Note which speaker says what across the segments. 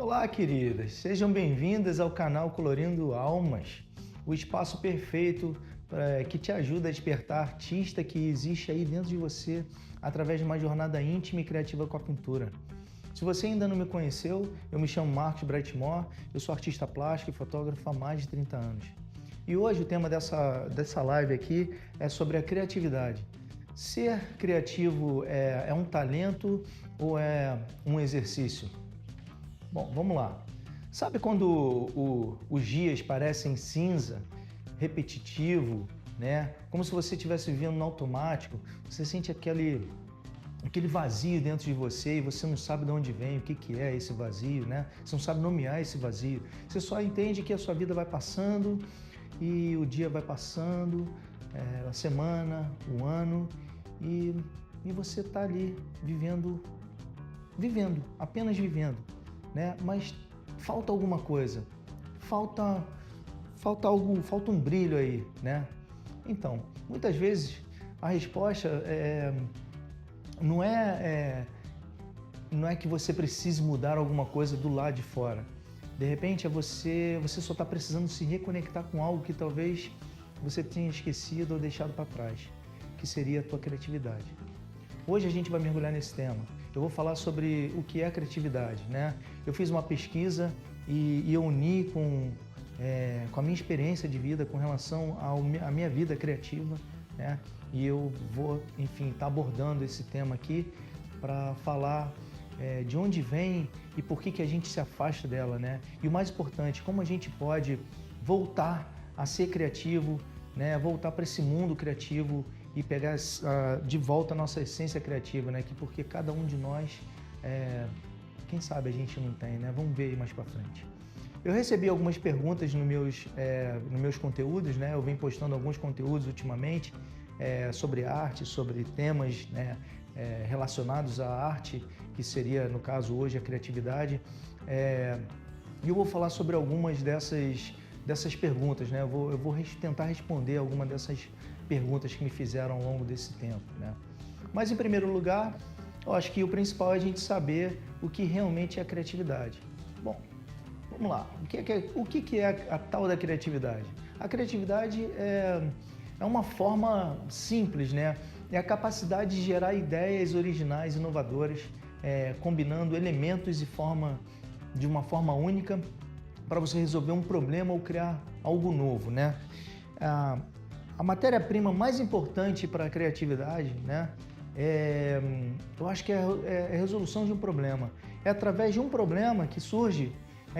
Speaker 1: Olá, queridas! Sejam bem-vindas ao canal Colorindo Almas, o espaço perfeito que te ajuda a despertar a artista que existe aí dentro de você através de uma jornada íntima e criativa com a pintura. Se você ainda não me conheceu, eu me chamo Marcos Brightmore, eu sou artista plástico e fotógrafo há mais de 30 anos. E hoje o tema dessa live aqui é sobre a criatividade. Ser criativo é um talento ou é um exercício? Bom, vamos lá. Sabe quando os dias parecem cinza, repetitivo, né? Como se você estivesse vivendo no automático, você sente aquele vazio dentro de você e você não sabe de onde vem, o que é esse vazio, né? Você não sabe nomear esse vazio. Você só entende que a sua vida vai passando e o dia vai passando, a semana, o ano e você está ali vivendo, apenas vivendo, né? Mas falta alguma coisa, falta algo, falta um brilho aí, né? Então, muitas vezes a resposta não é que você precise mudar alguma coisa do lado de fora. De repente você só está precisando se reconectar com algo que talvez você tenha esquecido ou deixado para trás, que seria a tua criatividade. Hoje a gente vai mergulhar nesse tema. Eu vou falar sobre o que é criatividade, né? Eu fiz uma pesquisa e eu uni com a minha experiência de vida com relação à minha vida criativa, né? E eu vou, enfim, estar abordando esse tema aqui para falar de onde vem e por que a gente se afasta dela, né? E o mais importante, como a gente pode voltar a ser criativo, né? Voltar para esse mundo criativo e pegar de volta a nossa essência criativa, né? Porque cada um de nós, quem sabe a gente não tem, né? Vamos ver aí mais para frente. Eu recebi algumas perguntas nos meus conteúdos, né? Eu venho postando alguns conteúdos ultimamente sobre arte, sobre temas, né? Relacionados à arte, que seria, no caso hoje, a criatividade. E eu vou falar sobre algumas dessas perguntas, né? Eu vou tentar responder alguma dessas perguntas que me fizeram ao longo desse tempo, né? Mas, em primeiro lugar, eu acho que o principal é a gente saber o que realmente é a criatividade. Bom, vamos lá. O que é a tal da criatividade? A criatividade é uma forma simples, né? É a capacidade de gerar ideias originais, inovadoras, combinando elementos de uma forma única para você resolver um problema ou criar algo novo, né? A matéria-prima mais importante para a criatividade, né? Eu acho que é a resolução de um problema. É através de um problema que surge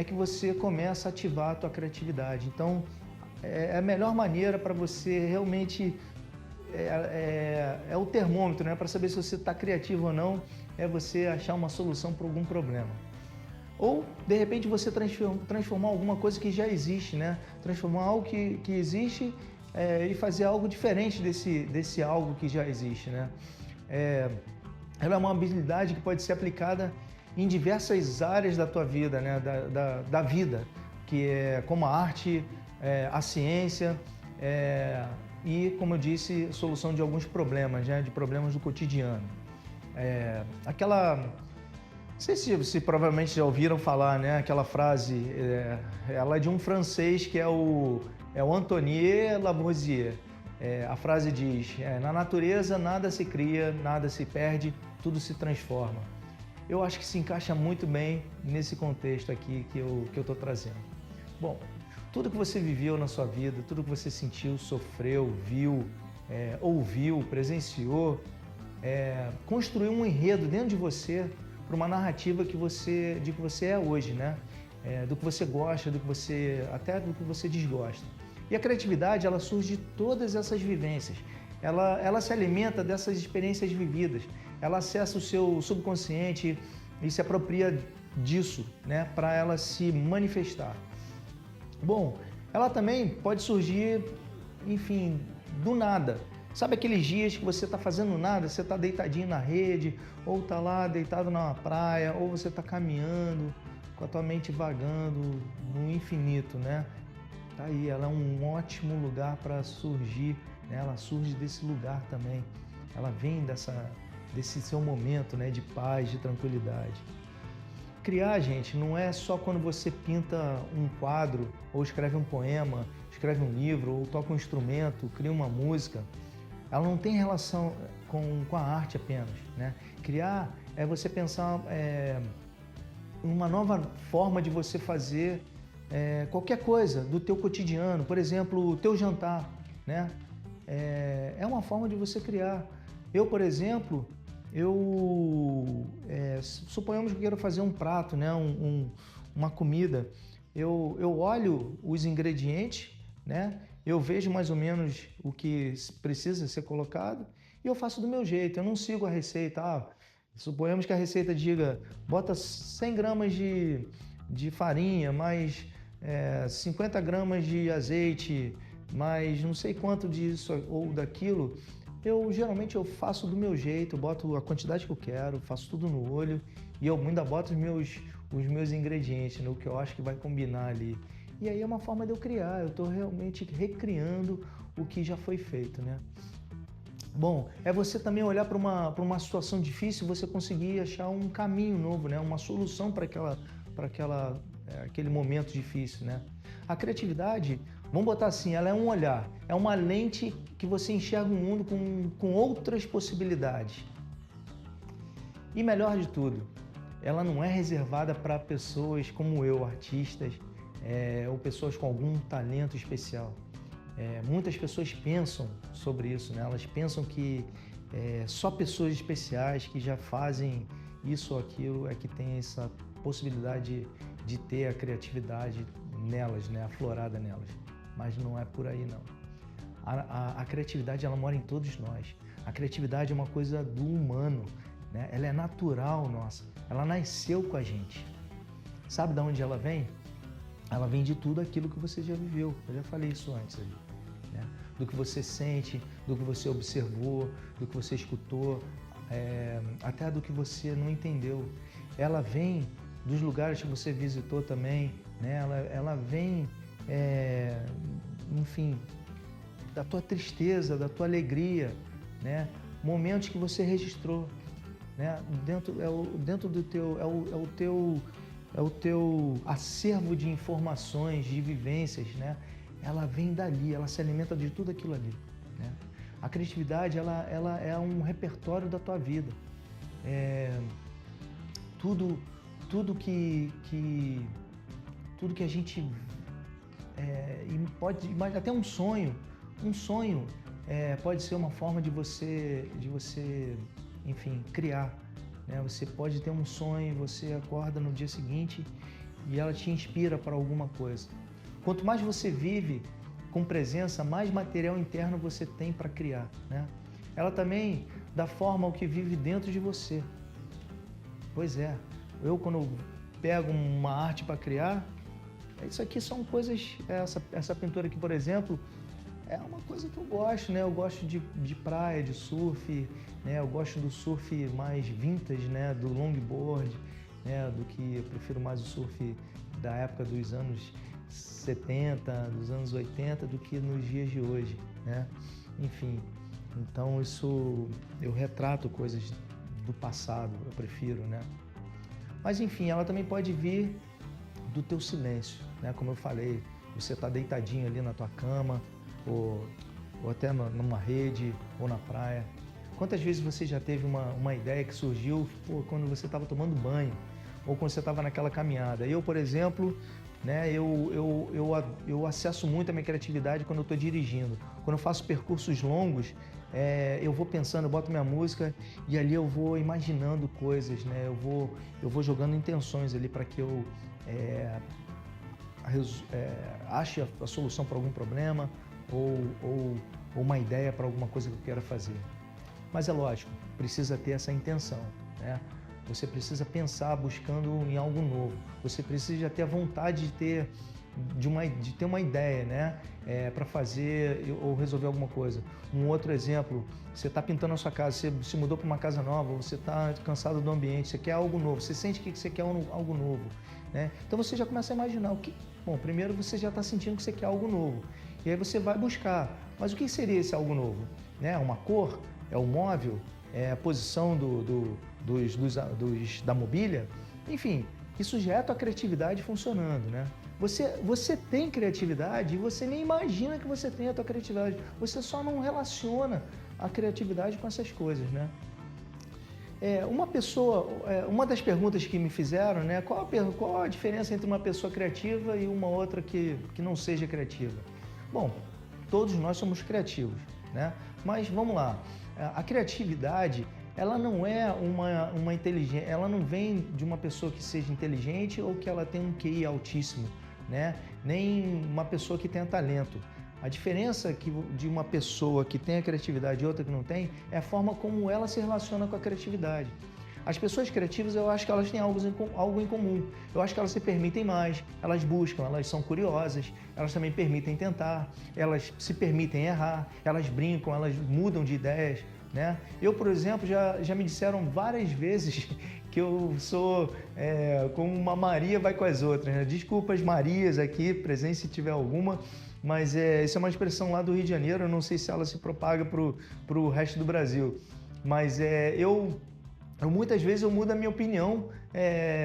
Speaker 1: que você começa a ativar a tua criatividade. Então, é a melhor maneira para você realmente é o termômetro, né? Para saber se você está criativo ou não, é você achar uma solução para algum problema. Ou, de repente, você transformar alguma coisa que já existe, né? Transformar algo que existe e fazer algo diferente desse algo que já existe, né? Ela é uma habilidade que pode ser aplicada em diversas áreas da tua vida, né? Da vida, que é como a arte, a ciência e, como eu disse, solução de alguns problemas, né? De problemas do cotidiano. Não sei se provavelmente já ouviram falar, né? Aquela frase, ela é de um francês que é o Antoine Lavoisier. A frase diz, na natureza nada se cria, nada se perde, tudo se transforma. Eu acho que se encaixa muito bem nesse contexto aqui que eu estou trazendo. Bom, tudo que você viveu na sua vida, tudo que você sentiu, sofreu, viu, ouviu, presenciou, construiu um enredo dentro de você para uma narrativa de que você é hoje, né? Do que você gosta, até do que você desgosta. E a criatividade, ela surge de todas essas vivências. Ela se alimenta dessas experiências vividas. Ela acessa o seu subconsciente e se apropria disso, né? Para ela se manifestar. Bom, ela também pode surgir, enfim, do nada. Sabe aqueles dias que você está fazendo nada, você está deitadinho na rede, ou está lá deitado na praia, ou você está caminhando com a tua mente vagando no infinito, né? Tá aí, ela é um ótimo lugar para surgir, né? Ela surge desse lugar também. Ela vem desse seu momento, né? De paz, de tranquilidade. Criar, gente, não é só quando você pinta um quadro, ou escreve um poema, escreve um livro, ou toca um instrumento, cria uma música. Ela não tem relação com a arte apenas, né? Criar é você pensar uma nova forma de você fazer qualquer coisa do teu cotidiano. Por exemplo, o teu jantar, né? É uma forma de você criar. Eu, por exemplo, suponhamos que eu quero fazer um prato, né? Uma comida. Eu olho os ingredientes, né? Eu vejo mais ou menos o que precisa ser colocado e eu faço do meu jeito. Eu não sigo a receita. Suponhamos que a receita diga, bota 100 gramas de farinha, mais 50 gramas de azeite, mais não sei quanto disso ou daquilo. Geralmente eu faço do meu jeito, eu boto a quantidade que eu quero, faço tudo no olho e eu ainda boto os meus ingredientes, né, o que eu acho que vai combinar ali. E aí é uma forma de eu criar, eu estou realmente recriando o que já foi feito, né? Bom, é você também olhar para uma situação difícil e você conseguir achar um caminho novo, né? Uma solução para aquele momento difícil, né? A criatividade, vamos botar assim, ela é um olhar, é uma lente que você enxerga o mundo com outras possibilidades. E melhor de tudo, ela não é reservada para pessoas como eu, artistas, ou pessoas com algum talento especial. Muitas pessoas pensam sobre isso, né? Elas pensam que só pessoas especiais que já fazem isso ou aquilo é que tem essa possibilidade de ter a criatividade nelas, né? Aflorada nelas. Mas não é por aí, não. A criatividade, ela mora em todos nós. A criatividade é uma coisa do humano, né? Ela é natural nossa. Ela nasceu com a gente. Sabe de onde ela vem? Ela vem de tudo aquilo que você já viveu. Eu já falei isso antes ali, né? Do que você sente, do que você observou, do que você escutou, até do que você não entendeu. Ela vem dos lugares que você visitou também, né? Ela vem, enfim, da tua tristeza, da tua alegria, né? Momentos que você registrou, né? Dentro do teu, é o teu acervo de informações, de vivências, né? Ela vem dali, ela se alimenta de tudo aquilo ali, né? A criatividade, ela é um repertório da tua vida. Tudo que a gente pode, mas até um sonho pode ser uma forma de você, enfim, criar. Você pode ter um sonho, você acorda no dia seguinte e ela te inspira para alguma coisa. Quanto mais você vive com presença, mais material interno você tem para criar, né? Ela também dá forma ao que vive dentro de você. Pois é, eu quando pego uma arte para criar, isso aqui são coisas, essa pintura aqui, por exemplo, é uma coisa que eu gosto, né? Eu gosto de praia, de surf, né? Eu gosto do surf mais vintage, né? Do longboard, né? Do que eu prefiro mais o surf da época dos anos 70, dos anos 80, do que nos dias de hoje, né? Enfim, então isso eu retrato coisas do passado, eu prefiro, né? Mas enfim, ela também pode vir do teu silêncio, né? Como eu falei, você está deitadinho ali na tua cama, ou até numa rede, ou na praia. Quantas vezes você já teve uma ideia que surgiu quando você estava tomando banho, ou quando você estava naquela caminhada? Eu, por exemplo, né, eu acesso muito a minha criatividade quando eu estou dirigindo. Quando eu faço percursos longos, eu vou pensando, eu boto minha música e ali eu vou imaginando coisas, né? Eu vou jogando intenções ali para que eu ache a solução para algum problema, ou uma ideia para alguma coisa que eu quero fazer. Mas é lógico, precisa ter essa intenção, né? Você precisa pensar buscando em algo novo. Você precisa ter a vontade de ter uma ideia, né? Para fazer ou resolver alguma coisa. Um outro exemplo, você está pintando a sua casa, você se mudou para uma casa nova, você está cansado do ambiente, você quer algo novo, você sente que você quer algo novo, né? Então você já começa a imaginar Bom, primeiro você já está sentindo que você quer algo novo. E aí você vai buscar. Mas o que seria esse algo novo? Né? Uma cor? É o móvel? É a posição da mobília? Enfim, Isso já é a tua criatividade funcionando, né? Você tem criatividade e você nem imagina que você tem a tua criatividade. Você só não relaciona a criatividade com essas coisas, né? Uma das perguntas que me fizeram, né? Qual a diferença entre uma pessoa criativa e uma outra que não seja criativa? Bom, todos nós somos criativos, né? Mas vamos lá, a criatividade, ela não é uma inteligência, ela não vem de uma pessoa que seja inteligente ou que ela tenha um QI altíssimo, né? Nem uma pessoa que tenha talento. A diferença de uma pessoa que tem a criatividade e outra que não tem é a forma como ela se relaciona com a criatividade. As pessoas criativas, eu acho que elas têm algo em comum. Eu acho que elas se permitem mais, elas buscam, elas são curiosas, elas também permitem tentar, elas se permitem errar, elas brincam, elas mudam de ideias, né? Eu, por exemplo, já me disseram várias vezes que eu sou como uma Maria vai com as outras, né? Desculpa as Marias aqui, presente se tiver alguma, mas isso é uma expressão lá do Rio de Janeiro, eu não sei se ela se propaga para o resto do Brasil. Mas muitas vezes eu mudo a minha opinião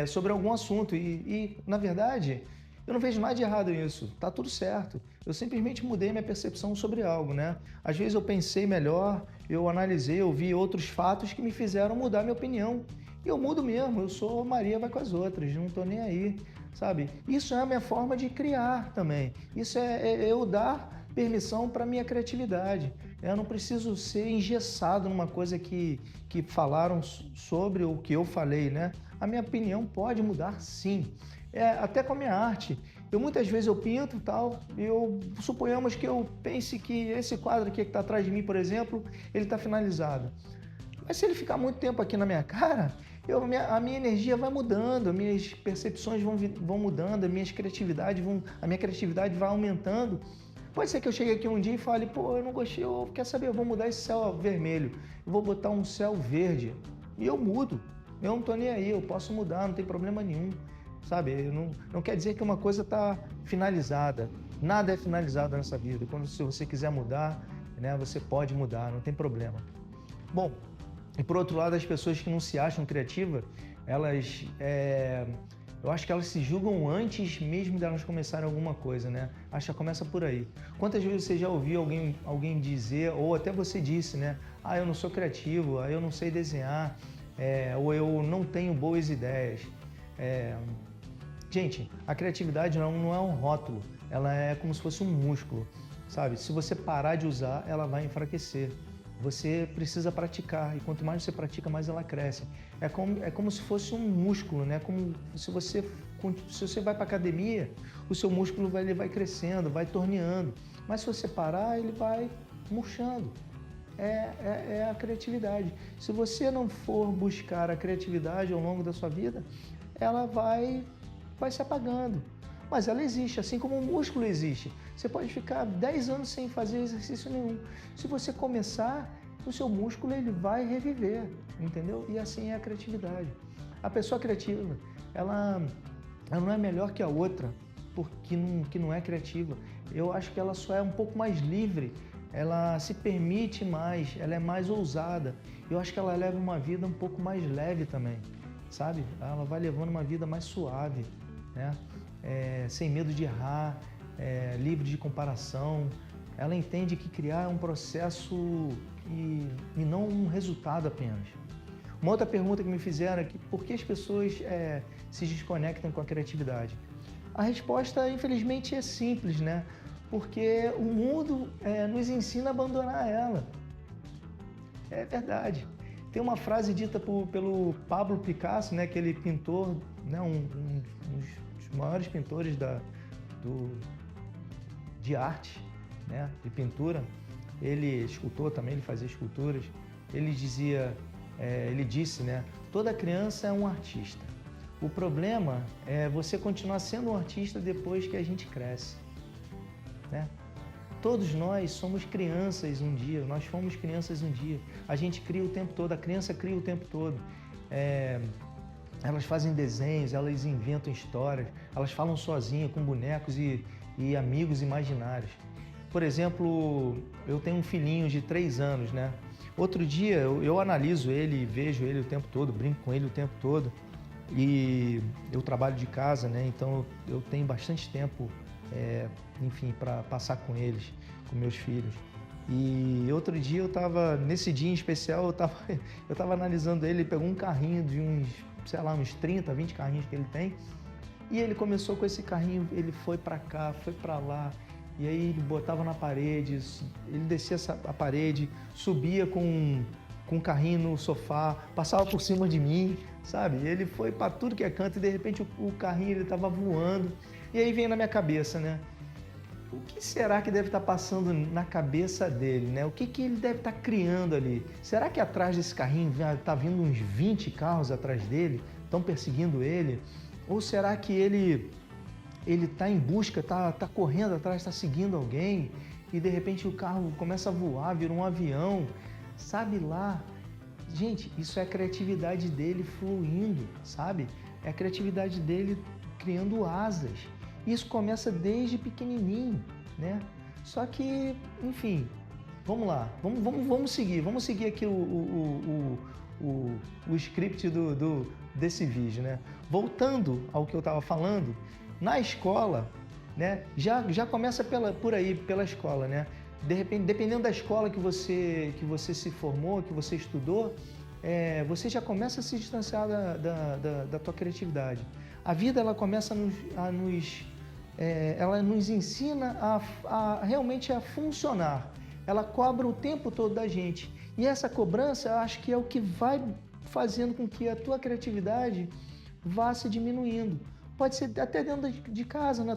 Speaker 1: sobre algum assunto e, na verdade, eu não vejo nada de errado nisso, tá tudo certo. Eu simplesmente mudei minha percepção sobre algo, né? Às vezes eu pensei melhor, eu analisei, eu vi outros fatos que me fizeram mudar minha opinião. E eu mudo mesmo, eu sou Maria vai com as outras, não tô nem aí, sabe? Isso é a minha forma de criar também. Isso é eu dar permissão para minha criatividade. Eu não preciso ser engessado numa coisa que falaram sobre o que eu falei, né? A minha opinião pode mudar sim. Até com a minha arte. Muitas vezes eu pinto e tal, suponhamos que eu pense que esse quadro aqui que está atrás de mim, por exemplo, ele está finalizado. Mas se ele ficar muito tempo aqui na minha cara, a minha energia vai mudando, as minhas percepções vão mudando, a minha criatividade vai aumentando. Pode ser que eu chegue aqui um dia e fale, pô, eu não gostei, quer saber, eu vou mudar esse céu vermelho, eu vou botar um céu verde. E eu mudo, eu não tô nem aí, eu posso mudar, não tem problema nenhum, sabe? Não quer dizer que uma coisa está finalizada, nada é finalizado nessa vida. Se você quiser mudar, né, você pode mudar, não tem problema. Bom, e por outro lado, as pessoas que não se acham criativas, eu acho que elas se julgam antes mesmo de elas começarem alguma coisa, né? Acho que começa por aí. Quantas vezes você já ouviu alguém dizer, ou até você disse, né? Ah, eu não sou criativo, eu não sei desenhar, ou eu não tenho boas ideias. Gente, a criatividade não é um rótulo, ela é como se fosse um músculo, sabe? Se você parar de usar, ela vai enfraquecer. Você precisa praticar e quanto mais você pratica, mais ela cresce. É como se fosse um músculo, né? Como se você vai para academia, o seu músculo ele vai crescendo, vai torneando. Mas se você parar, ele vai murchando. É a criatividade. Se você não for buscar a criatividade ao longo da sua vida, ela vai se apagando. Mas ela existe, assim como o músculo existe. Você pode ficar 10 anos sem fazer exercício nenhum. Se você começar, o seu músculo ele vai reviver, entendeu? E assim é a criatividade. A pessoa criativa, ela não é melhor que a outra, porque que não é criativa. Eu acho que ela só é um pouco mais livre, ela se permite mais, ela é mais ousada. Eu acho que ela leva uma vida um pouco mais leve também, sabe? Ela vai levando uma vida mais suave, né? Sem medo de errar, livre de comparação. Ela entende que criar é um processo e não um resultado apenas. Uma outra pergunta que me fizeram é por que as pessoas se desconectam com a criatividade? A resposta, infelizmente, é simples, né? Porque o mundo nos ensina a abandonar ela. É verdade. Tem uma frase dita pelo Pablo Picasso, né? Aquele pintor, né? Um dos maiores pintores de arte, né? De pintura. Ele escultor também, ele fazia esculturas. Ele disse, né? Toda criança é um artista. O problema é você continuar sendo um artista depois que a gente cresce, né? Todos nós somos crianças um dia, nós fomos crianças um dia. A gente cria o tempo todo, a criança cria o tempo todo. Elas fazem desenhos, elas inventam histórias, elas falam sozinhas com bonecos e amigos imaginários. Por exemplo, eu tenho um filhinho de 3 anos, né? Outro dia eu analiso ele, vejo ele o tempo todo, brinco com ele o tempo todo. e eu trabalho de casa, né? Então eu tenho bastante tempo, enfim, para passar com eles, com meus filhos. E outro dia nesse dia em especial, eu tava analisando ele pegou um carrinho de uns, sei lá, uns 30, 20 carrinhos que ele tem, e ele começou com esse carrinho, ele foi para cá, foi para lá, e aí ele botava na parede, ele descia a parede, subia com o carrinho no sofá, passava por cima de mim, sabe? Ele foi para tudo que é canto e de repente o carrinho ele estava voando. E aí vem na minha cabeça, né? O que será que deve estar passando na cabeça dele, né? O que ele deve estar criando ali? Será que atrás desse carrinho está vindo uns 20 carros atrás dele, estão perseguindo ele? Ou será que ele está em busca, está correndo atrás, está seguindo alguém e de repente o carro começa a voar, vira um avião, sabe lá? Gente, isso é a criatividade dele fluindo, sabe? É a criatividade dele criando asas. Isso começa desde pequenininho, né? Só que, enfim, vamos lá, vamos seguir aqui o script desse vídeo, né? Voltando ao que eu estava falando, na escola, né? Já começa por aí, pela escola, né? De repente, dependendo da escola que você se formou, que você estudou, você já começa a se distanciar da tua criatividade. A vida ela começa ela nos ensina realmente a funcionar. Ela cobra o tempo todo da gente. E essa cobrança, eu acho que é o que vai fazendo com que a tua criatividade vá se diminuindo. Pode ser até dentro de casa, na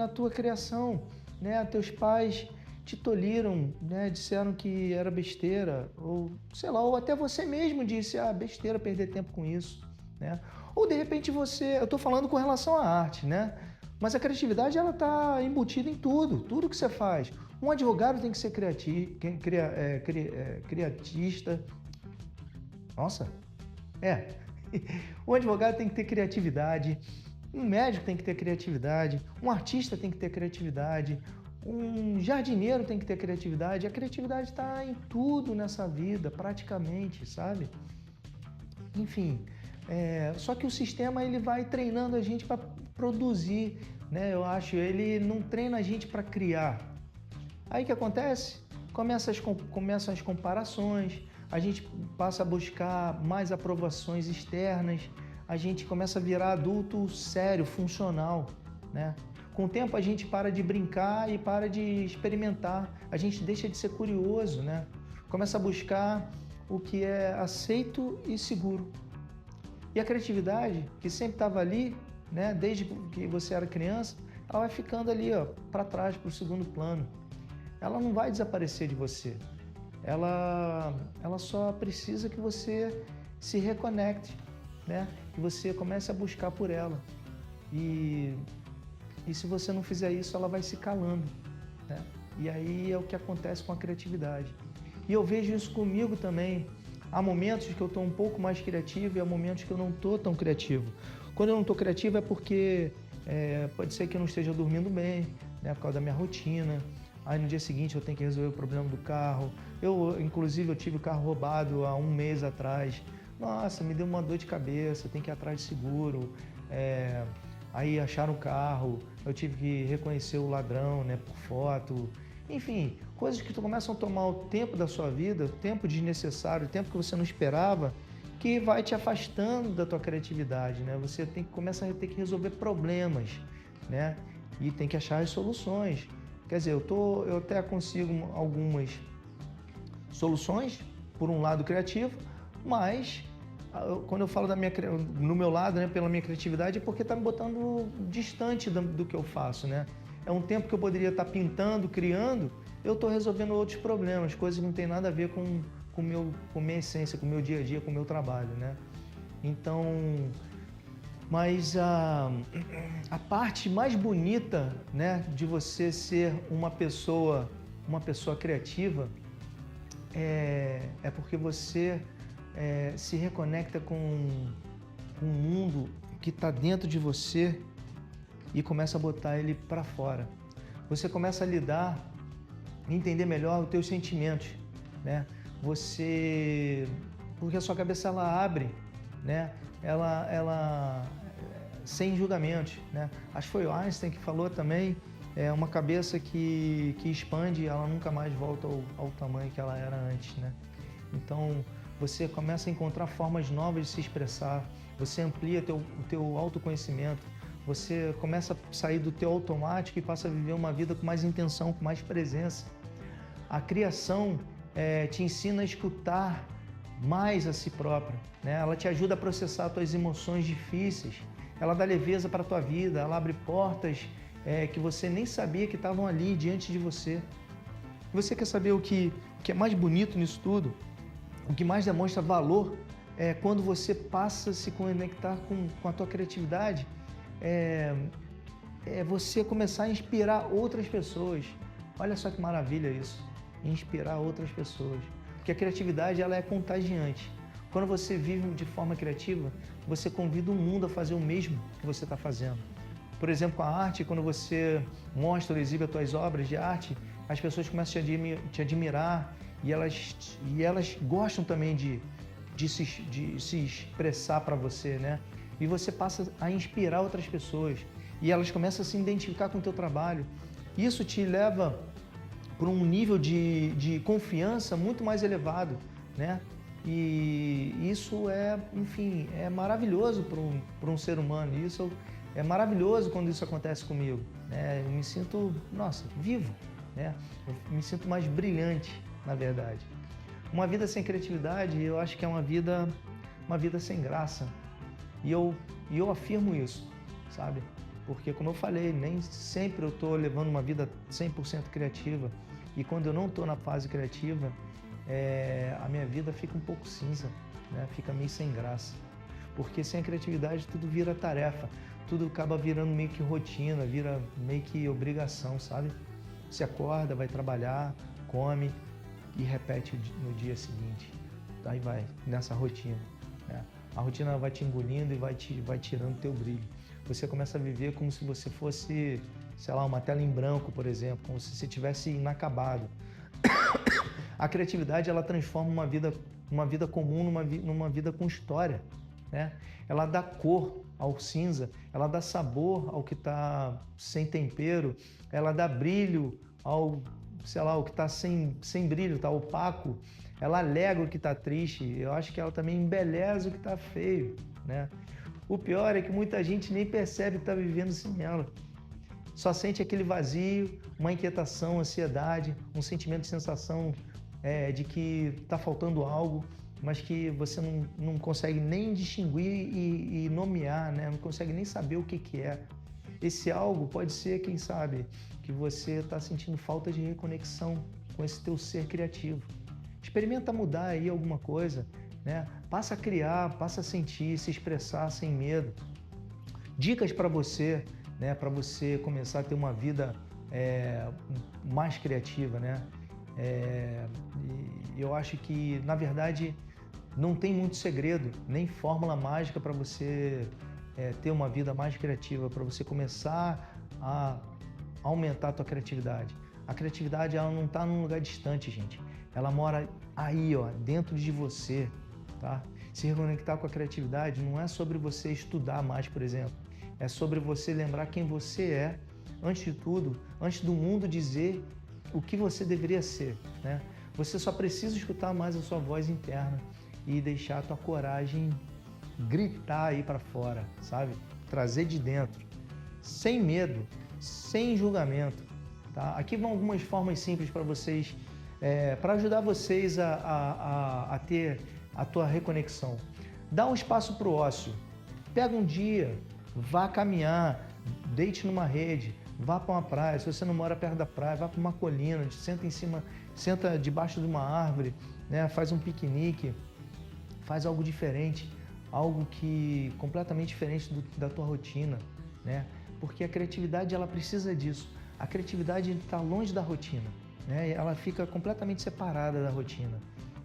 Speaker 1: tua criação, né? Teus pais te tolhiram, né? Disseram que era besteira, ou sei lá, ou até você mesmo disse, besteira perder tempo com isso, né? Ou de repente eu estou falando com relação à arte, né? Mas a criatividade ela está embutida em tudo que você faz. Um advogado tem que ser criatista. Nossa, um advogado tem que ter criatividade, um médico tem que ter criatividade, um artista tem que ter criatividade, um jardineiro tem que ter criatividade. A criatividade está em tudo nessa vida, praticamente, sabe? Enfim, só que o sistema ele vai treinando a gente para produzir, né? Eu acho, ele não treina a gente para criar. Aí o que acontece? Começam as comparações, a gente passa a buscar mais aprovações externas, a gente começa a virar adulto sério, funcional, né? Com o tempo a gente para de brincar e para de experimentar, a gente deixa de ser curioso, né? Começa a buscar o que é aceito e seguro. E a criatividade, que sempre estava ali, né? Desde que você era criança, ela vai ficando ali, para trás, para o segundo plano. Ela não vai desaparecer de você. Ela só precisa que você se reconecte, né? Que você comece a buscar por ela. E se você não fizer isso, ela vai se calando, né? E aí é o que acontece com a criatividade. E eu vejo isso comigo também. Há momentos que eu estou um pouco mais criativo e há momentos que eu não estou tão criativo. Quando eu não estou criativo é porque pode ser que eu não esteja dormindo bem, né? Por causa da minha rotina. Aí no dia seguinte eu tenho que resolver o problema do carro. Inclusive, eu tive o carro roubado há um mês atrás. Nossa, me deu uma dor de cabeça, tem que ir atrás de seguro. Aí acharam o carro, eu tive que reconhecer o ladrão, né, por foto. Enfim, coisas que começam a tomar o tempo da sua vida, o tempo desnecessário, o tempo que você não esperava, que vai te afastando da tua criatividade, né? Você começa a ter que resolver problemas, né? E tem que achar as soluções. Quer dizer, eu até consigo algumas soluções, por um lado criativo, mas quando eu falo no meu lado, né, pela minha criatividade, é porque está me botando distante do que eu faço, né? É um tempo que eu poderia estar pintando, criando, eu estou resolvendo outros problemas, coisas que não tem nada a ver com minha essência, com o meu dia a dia, com o meu trabalho, né? Então, mas a parte mais bonita, né, de você ser uma pessoa criativa é porque você se reconecta com um mundo que está dentro de você e começa a botar ele para fora. Você começa a lidar, entender melhor os teus sentimentos, né? Porque a sua cabeça ela abre, né? sem julgamentos, né? Acho que foi o Einstein que falou também, uma cabeça que expande, ela nunca mais volta ao tamanho que ela era antes, né? Então, você começa a encontrar formas novas de se expressar, você amplia o teu autoconhecimento, você começa a sair do teu automático e passa a viver uma vida com mais intenção, com mais presença. A criação te ensina a escutar mais a si próprio, né? Ela te ajuda a processar as tuas emoções difíceis, ela dá leveza para a tua vida, ela abre portas que você nem sabia que estavam ali diante de você. Você quer saber o que é mais bonito nisso tudo? O que mais demonstra valor é quando você passa a se conectar com a tua criatividade, é você começar a inspirar outras pessoas. Olha só que maravilha isso, inspirar outras pessoas. Porque a criatividade, ela é contagiante. Quando você vive de forma criativa, você convida o mundo a fazer o mesmo que você está fazendo. Por exemplo, com a arte, quando você mostra ou exibe as suas obras de arte, as pessoas começam a te admirar e elas gostam também de se expressar para você, né? E você passa a inspirar outras pessoas e elas começam a se identificar com o teu trabalho. Isso te leva para um nível de confiança muito mais elevado, né? E isso enfim, é maravilhoso para um ser humano. Isso é maravilhoso quando isso acontece comigo, né? Eu me sinto, nossa, vivo, né? Eu me sinto mais brilhante, na verdade. Uma vida sem criatividade, eu acho que é uma vida sem graça. E eu afirmo isso, sabe? Porque, como eu falei, nem sempre eu estou levando uma vida 100% criativa. E quando eu não estou na fase criativa, a minha vida fica um pouco cinza, né? Fica meio sem graça. Porque sem a criatividade tudo vira tarefa, tudo acaba virando meio que rotina, vira meio que obrigação, sabe? Você acorda, vai trabalhar, come e repete no dia seguinte. Aí vai, nessa rotina, né? A rotina vai te engolindo e vai tirando teu brilho. Você começa a viver como se você fosse, sei lá, uma tela em branco, por exemplo, como se você estivesse inacabado. A criatividade, ela transforma uma vida comum numa vida com história, né? Ela dá cor ao cinza, ela dá sabor ao que está sem tempero, ela dá brilho ao, sei lá, o que está sem brilho, está opaco, ela alegra o que está triste, eu acho que ela também embeleza o que está feio, né? O pior é que muita gente nem percebe que está vivendo sem ela. Só sente aquele vazio, uma inquietação, ansiedade, um sentimento de sensação de que está faltando algo, mas que você não consegue nem distinguir e nomear, né? Não consegue nem saber o que é. Esse algo pode ser, quem sabe, que você está sentindo falta de reconexão com esse teu ser criativo. Experimenta mudar aí alguma coisa, né? Passa a criar, passa a sentir, se expressar sem medo. Dicas para você, né? Para você começar a ter uma vida mais criativa, né? E eu acho que, na verdade, não tem muito segredo, nem fórmula mágica para você ter uma vida mais criativa, para você começar a aumentar a tua criatividade. A criatividade, ela não está num lugar distante, gente. Ela mora aí, ó, dentro de você, tá? Se reconectar com a criatividade não é sobre você estudar mais, por exemplo. É sobre você lembrar quem você é, antes de tudo, antes do mundo dizer o que você deveria ser, né? Você só precisa escutar mais a sua voz interna e deixar a tua coragem gritar aí para fora, sabe? Trazer de dentro, sem medo, sem julgamento, tá? Aqui vão algumas formas simples para vocês, para ajudar vocês a ter a tua reconexão. Dá um espaço para o ócio. Pega um dia, vá caminhar, deite numa rede, vá para uma praia. Se você não mora perto da praia, vá para uma colina, senta debaixo de uma árvore, né? Faz um piquenique, faz algo diferente, algo que completamente diferente da tua rotina, né? Porque a criatividade, ela precisa disso. A criatividade está longe da rotina, né? Ela fica completamente separada da rotina.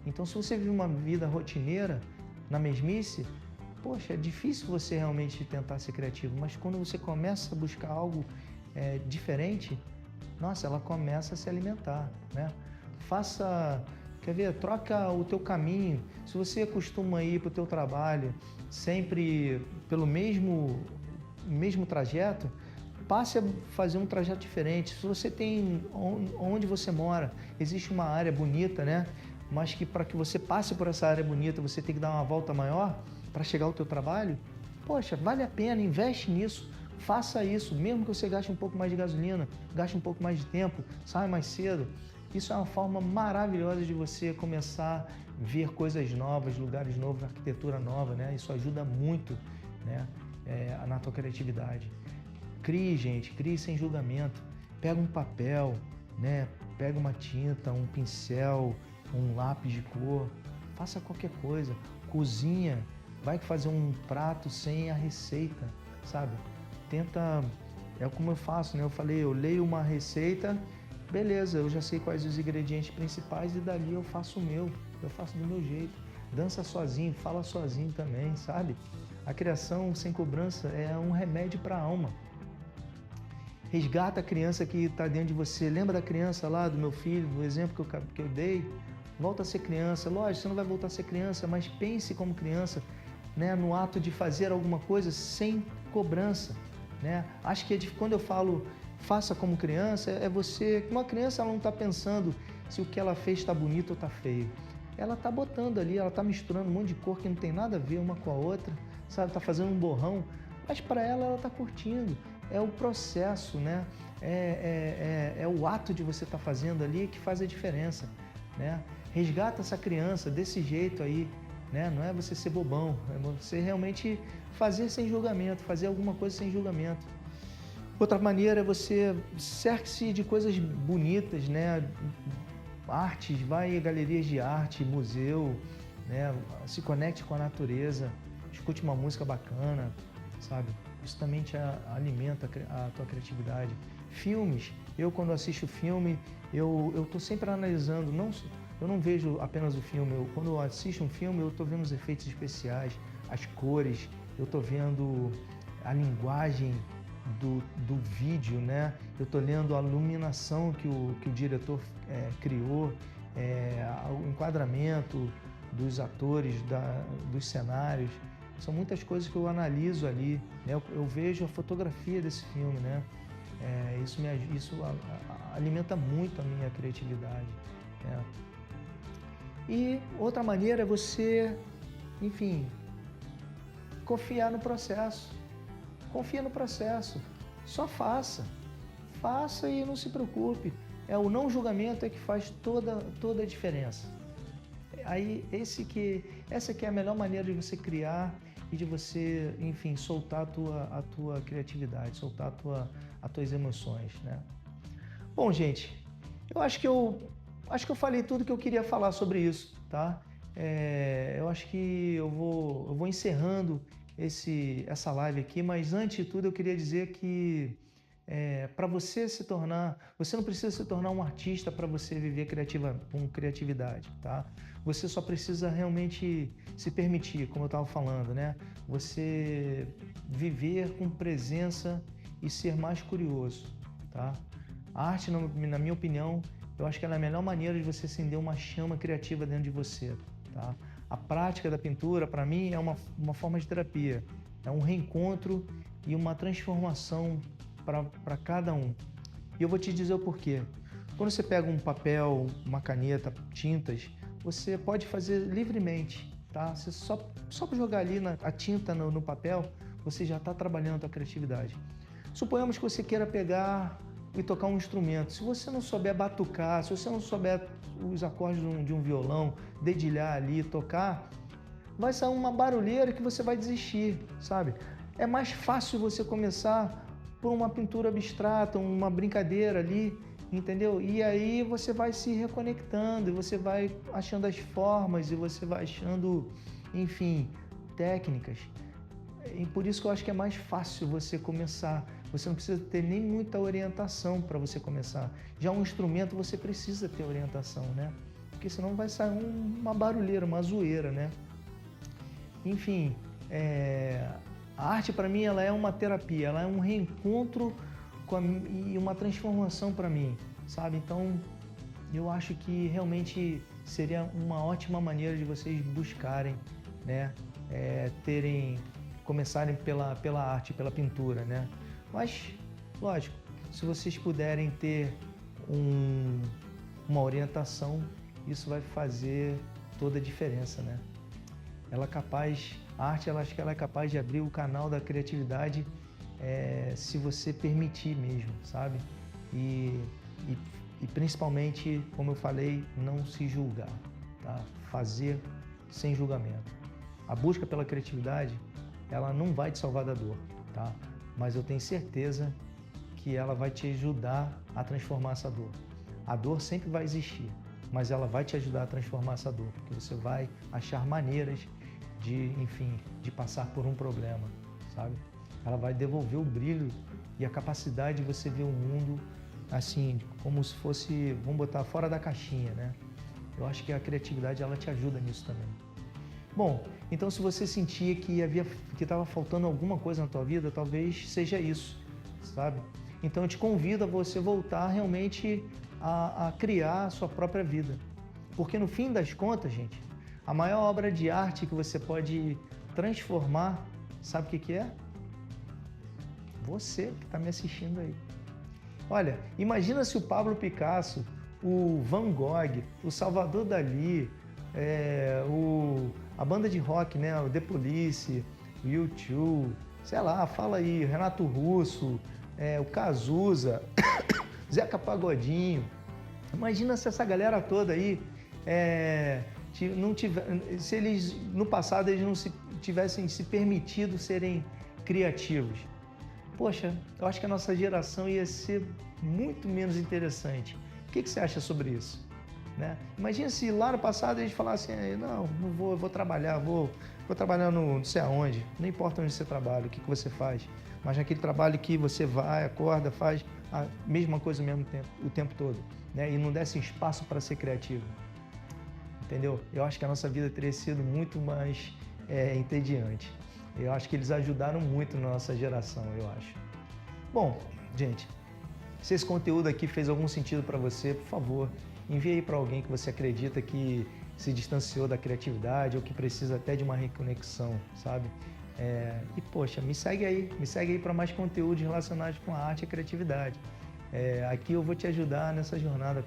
Speaker 1: Então, se você vive uma vida rotineira, na mesmice, poxa, é difícil você realmente tentar ser criativo. Mas quando você começa a buscar algo criar Quer ver? Troca o teu caminho. Se você costuma ir para o teu trabalho sempre pelo mesmo trajeto, passe a fazer um trajeto diferente. Se você tem onde você mora, existe uma área bonita, né? Mas que para que você passe por essa área bonita, você tem que dar uma volta maior para chegar ao teu trabalho. Poxa, vale a pena, investe nisso. Faça isso, mesmo que você gaste um pouco mais de gasolina, gaste um pouco mais de tempo, saia mais cedo. Isso é uma forma maravilhosa de você começar a ver coisas novas, lugares novos, arquitetura nova, né? Isso ajuda muito, né? Na tua criatividade. Crie, gente, crie sem julgamento. Pega um papel, né? Pega uma tinta, um pincel, um lápis de cor. Faça qualquer coisa. Cozinha. Vai fazer um prato sem a receita, sabe? Tenta... É como eu faço, né? Eu falei, eu leio uma receita, beleza, eu já sei quais os ingredientes principais e dali eu faço o meu. Eu faço do meu jeito. Dança sozinho, fala sozinho também, sabe? A criação sem cobrança é um remédio para a alma. Resgata a criança que está dentro de você. Lembra da criança lá, do meu filho, do exemplo que eu dei? Volta a ser criança. Lógico, você não vai voltar a ser criança, mas pense como criança, né? No ato de fazer alguma coisa sem cobrança, né? Acho que quando eu falo faça como criança, é você... Uma criança, ela não está pensando se o que ela fez está bonito ou está feio. Ela está botando ali, ela está misturando um monte de cor que não tem nada a ver uma com a outra, sabe? Está fazendo um borrão, mas para ela está curtindo. É o processo, né? É o ato de você estar fazendo ali que faz a diferença, né? Resgata essa criança desse jeito aí, né? Não é você ser bobão, é você realmente fazer sem julgamento, fazer alguma coisa sem julgamento. Outra maneira é você cerque-se de coisas bonitas, né? Artes, vai a galerias de arte, museu, né? Se conecte com a natureza, escute uma música bacana, sabe? Isso também te alimenta a tua criatividade. Filmes, eu quando assisto filme, eu estou sempre analisando, eu não vejo apenas o filme, quando eu assisto um filme, eu estou vendo os efeitos especiais, as cores, eu estou vendo a linguagem do vídeo, né? Eu estou lendo a iluminação que o diretor criou, o enquadramento dos atores, dos cenários. São muitas coisas que eu analiso ali, né? Eu vejo a fotografia desse filme, né? Isso alimenta muito a minha criatividade, né? E outra maneira é você, enfim, confiar no processo. Confia no processo. Só faça. Faça e não se preocupe. O não julgamento é que faz toda a diferença. Aí essa que é a melhor maneira de você criar e de você, enfim, soltar a tua criatividade, soltar as tuas emoções, né? Bom, gente, eu acho que eu falei tudo que eu queria falar sobre isso, tá? Eu acho que eu vou encerrando essa live aqui, mas antes de tudo eu queria dizer que para você você não precisa se tornar um artista para você viver com criatividade, tá? Você só precisa realmente se permitir, como eu estava falando, né? Você viver com presença e ser mais curioso, tá? A arte, na minha opinião, eu acho que ela é a melhor maneira de você acender uma chama criativa dentro de você, tá? A prática da pintura, para mim, é uma forma de terapia. É um reencontro e uma transformação para cada um. E eu vou te dizer o porquê. Quando você pega um papel, uma caneta, tintas, você pode fazer livremente, tá? Você só jogar ali a tinta no papel, você já está trabalhando a tua criatividade. Suponhamos que você queira pegar e tocar um instrumento. Se você não souber batucar, se você não souber os acordes de um violão, dedilhar ali, tocar, vai sair uma barulheira que você vai desistir, sabe? É mais fácil você começar por uma pintura abstrata, uma brincadeira ali, entendeu? E aí você vai se reconectando, e você vai achando as formas, e você vai achando, enfim, técnicas. E por isso que eu acho que é mais fácil você começar. Você não precisa ter nem muita orientação para você começar. Já um instrumento você precisa ter orientação, né? Porque senão vai sair uma barulheira, uma zoeira, né? Enfim, a arte para mim ela é uma terapia, ela é um reencontro e uma transformação para mim, sabe? Então eu acho que realmente seria uma ótima maneira de vocês buscarem, né, começarem pela arte, pela pintura, né? Mas, lógico, se vocês puderem ter uma orientação, isso vai fazer toda a diferença, né? A arte, acho que ela é capaz de abrir o canal da criatividade, se você permitir mesmo, sabe? E principalmente, como eu falei, não se julgar, tá? Fazer sem julgamento. A busca pela criatividade, ela não vai te salvar da dor, tá? Mas eu tenho certeza que ela vai te ajudar a transformar essa dor. A dor sempre vai existir, mas ela vai te ajudar a transformar essa dor, porque você vai achar maneiras de, enfim, de passar por um problema, sabe? Ela vai devolver o brilho e a capacidade de você ver o mundo assim, como se fosse, vamos botar, fora da caixinha, né? Eu acho que a criatividade, ela te ajuda nisso também. Bom, então se você sentia que estava faltando alguma coisa na tua vida, talvez seja isso, sabe? Então eu te convido a você voltar realmente a criar a sua própria vida. Porque no fim das contas, gente, a maior obra de arte que você pode transformar, sabe o que é? Você que está me assistindo aí. Olha, imagina se o Pablo Picasso, o Van Gogh, o Salvador Dalí, a banda de rock, né, o The Police, o U2, sei lá, fala aí, Renato Russo, o Cazuza, Zeca Pagodinho. Imagina se essa galera toda aí, se eles no passado eles não tivessem se permitido serem criativos. Poxa, eu acho que a nossa geração ia ser muito menos interessante. O que você acha sobre isso? Né? Imagina se lá no passado eles falassem, não vou, eu vou trabalhar, vou trabalhar não sei aonde, não importa onde você trabalha, o que você faz, mas naquele trabalho que você vai, acorda, faz a mesma coisa o tempo todo, né? E não desse espaço para ser criativo. Entendeu? Eu acho que a nossa vida teria sido muito mais entediante. Eu acho que eles ajudaram muito na nossa geração, eu acho. Bom, gente, se esse conteúdo aqui fez algum sentido para você, por favor, envie aí para alguém que você acredita que se distanciou da criatividade ou que precisa até de uma reconexão, sabe? E, poxa, me segue aí para mais conteúdos relacionados com a arte e a criatividade. Aqui eu vou te ajudar nessa jornada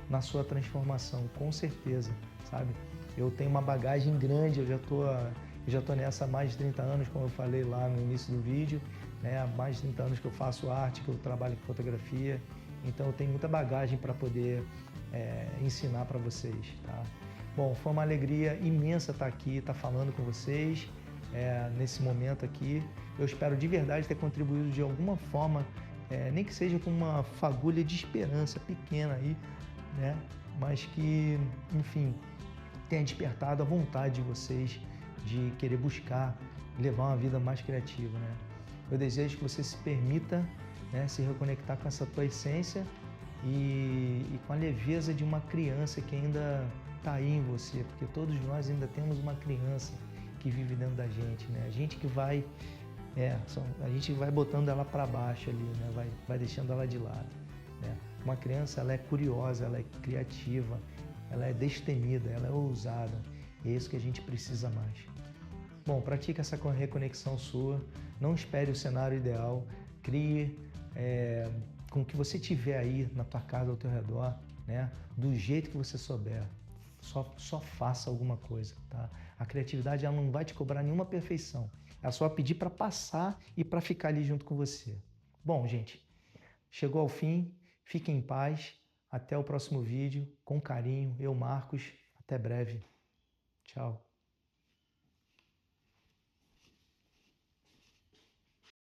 Speaker 1: na sua transformação, com certeza, sabe? Eu tenho uma bagagem grande, eu já tô nessa há mais de 30 anos, como eu falei lá no início do vídeo, né? Há mais de 30 anos que eu faço arte, que eu trabalho com fotografia, então eu tenho muita bagagem para poder ensinar para vocês, tá? Bom, foi uma alegria imensa estar aqui, estar falando com vocês nesse momento aqui. Eu espero de verdade ter contribuído de alguma forma, nem que seja com uma fagulha de esperança pequena aí, né? Mas que, enfim, tenha despertado a vontade de vocês de querer buscar, levar uma vida mais criativa, né? Eu desejo que você se permita, né, se reconectar com essa tua essência e com a leveza de uma criança que ainda está aí em você, porque todos nós ainda temos uma criança que vive dentro da gente, né? A gente que vai, a gente vai botando ela para baixo ali, né? Vai deixando ela de lado, né? Uma criança, ela é curiosa, ela é criativa, ela é destemida, ela é ousada. E é isso que a gente precisa mais. Bom, pratique essa reconexão sua, não espere o cenário ideal, crie com o que você tiver aí na tua casa, ao teu redor, né? Do jeito que você souber, só faça alguma coisa, tá? A criatividade, ela não vai te cobrar nenhuma perfeição, ela só vai pedir para passar e para ficar ali junto com você. Bom, gente, chegou ao fim, fiquem em paz, até o próximo vídeo, com carinho, eu, Marcos, até breve, tchau.